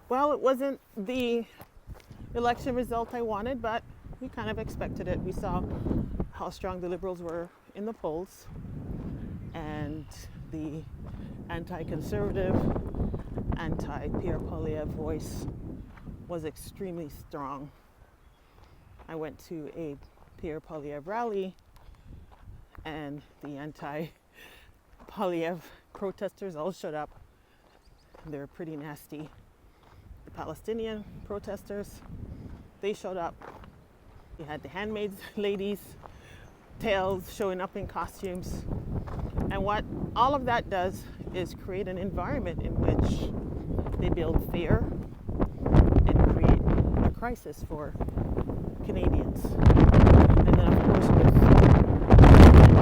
Well, it wasn't the election result I wanted, but we kind of expected it. We saw how strong the Liberals were in the polls, and the anti-conservative, anti-Pierre Poilievre voice was extremely strong. I went to a Pierre Poilievre rally, and the anti-Poilievre protesters all showed up. They were pretty nasty. The Palestinian protesters, they showed up. You had the handmaids, ladies, tails showing up in costumes. And what all of that does is create an environment in which they build fear and create a crisis for Canadians. And then, of course, with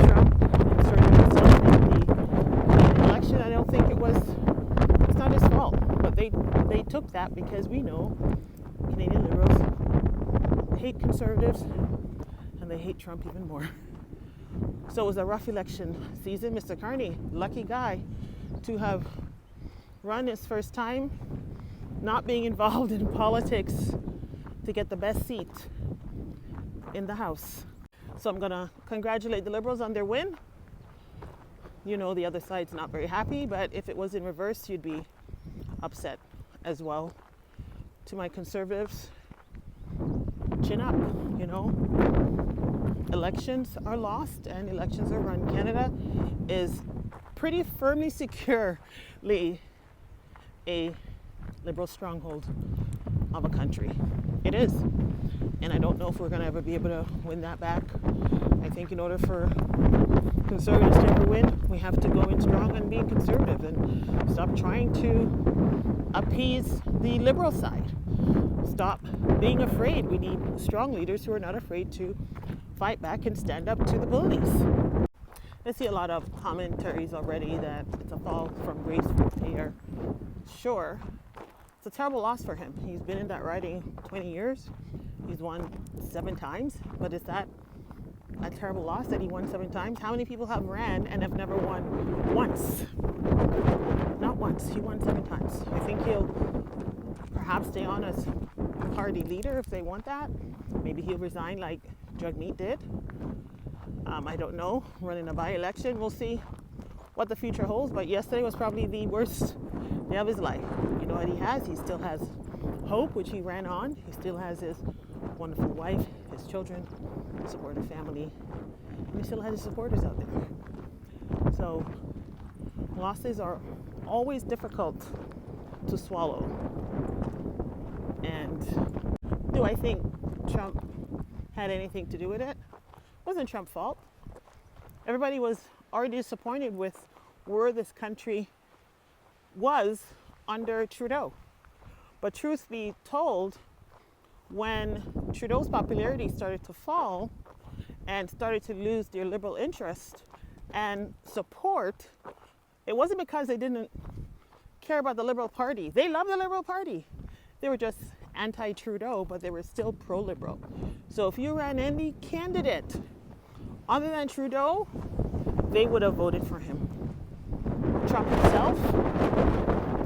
Trump inserting himself in the Canadian election, I don't think it's not his fault. But they took that because we know Canadian Liberals hate Conservatives and they hate Trump even more. So it was a rough election season. Mr. Carney, lucky guy to have run his first time, not being involved in politics, to get the best seat in the House. So I'm gonna congratulate the Liberals on their win. You know the other side's not very happy, but if it was in reverse, you'd be upset as well. To my Conservatives, chin up, you know. Elections are lost and elections are run. Canada is pretty firmly, securely a Liberal stronghold of a country. It is. And I don't know if we're going to ever be able to win that back. I think in order for Conservatives to ever win, we have to go in strong and being conservative and stop trying to appease the Liberal side. Stop being afraid. We need strong leaders who are not afraid to fight back and stand up to the bullies. I see a lot of commentaries already that it's a fall from grace for Pierre. Sure, it's a terrible loss for him. He's been in that riding 20 years. He's won 7 times, but is that a terrible loss that he won 7 times? How many people have ran and have never won once? Not once. He won 7 times. I think he'll perhaps stay on as party leader if they want that. Maybe he'll resign like Jagmeet did. I don't know. Running a by-election. We'll see what the future holds. But yesterday was probably the worst day of his life. You know what he has? He still has hope, which he ran on. He still has his wonderful wife, his children, supportive family, and he still has his supporters out there. So losses are always difficult to swallow. And do I think Trump had anything to do with it? It wasn't Trump's fault. Everybody was already disappointed with where this country was under Trudeau. But truth be told, when Trudeau's popularity started to fall and started to lose their Liberal interest and support, it wasn't because they didn't care about the Liberal Party. They love the Liberal Party. They were just anti-Trudeau, but they were still pro-Liberal. So if you ran any candidate other than Trudeau, they would have voted for him. Trump himself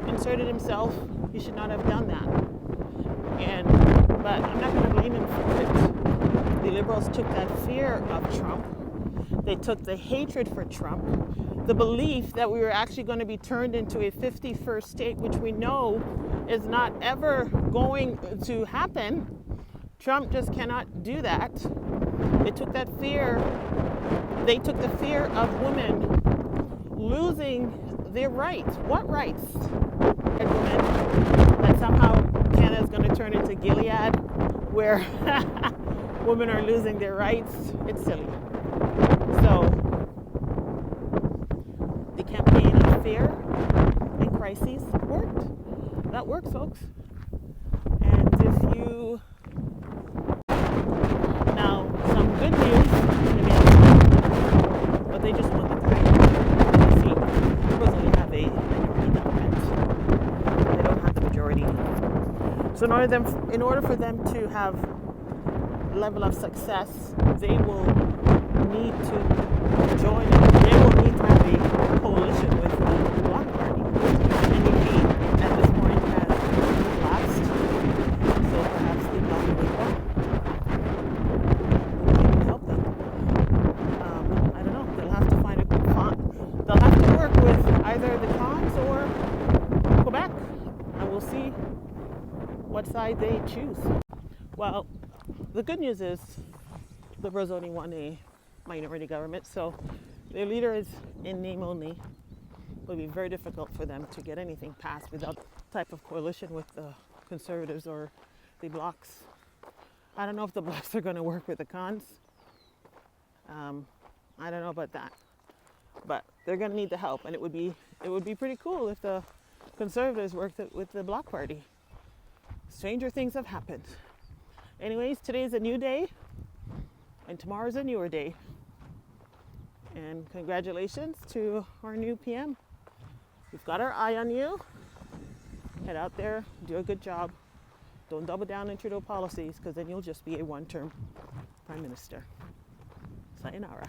inserted himself. He should not have done that. But I'm not going to blame him for it. The Liberals took that fear of Trump. They took the hatred for Trump, the belief that we were actually going to be turned into a 51st state, which we know is not ever going to happen. Trump just cannot do that. They took that fear. They took the fear of women losing their rights. What rights? And women, that somehow Canada is going to turn into Gilead, where women are losing their rights. It's silly. So the campaign of fear and crises worked. That works, folks. And if you now some good news, but they just want the time. See, Liberals only have a minority government. They don't have the majority. So in order for them to have a level of success, they will need to join. They will need to have a coalition with the Bloc Party. NDP at this point has we'll see what side they choose. Well, the good news is Liberals only won a minority government, so their leader is in name only. It will be very difficult for them to get anything passed without type of coalition with the Conservatives or the Blocs. I don't know if the Blocs are going to work with the Cons. I don't know about that, but they're going to need the help, and it would be pretty cool if the Conservatives worked with the Bloc Party. Stranger things have happened. Anyways, today's a new day, and tomorrow's a newer day. And congratulations to our new PM. We've got our eye on you. Head out there, do a good job. Don't double down on Trudeau policies, because then you'll just be a one-term Prime Minister. Sayonara.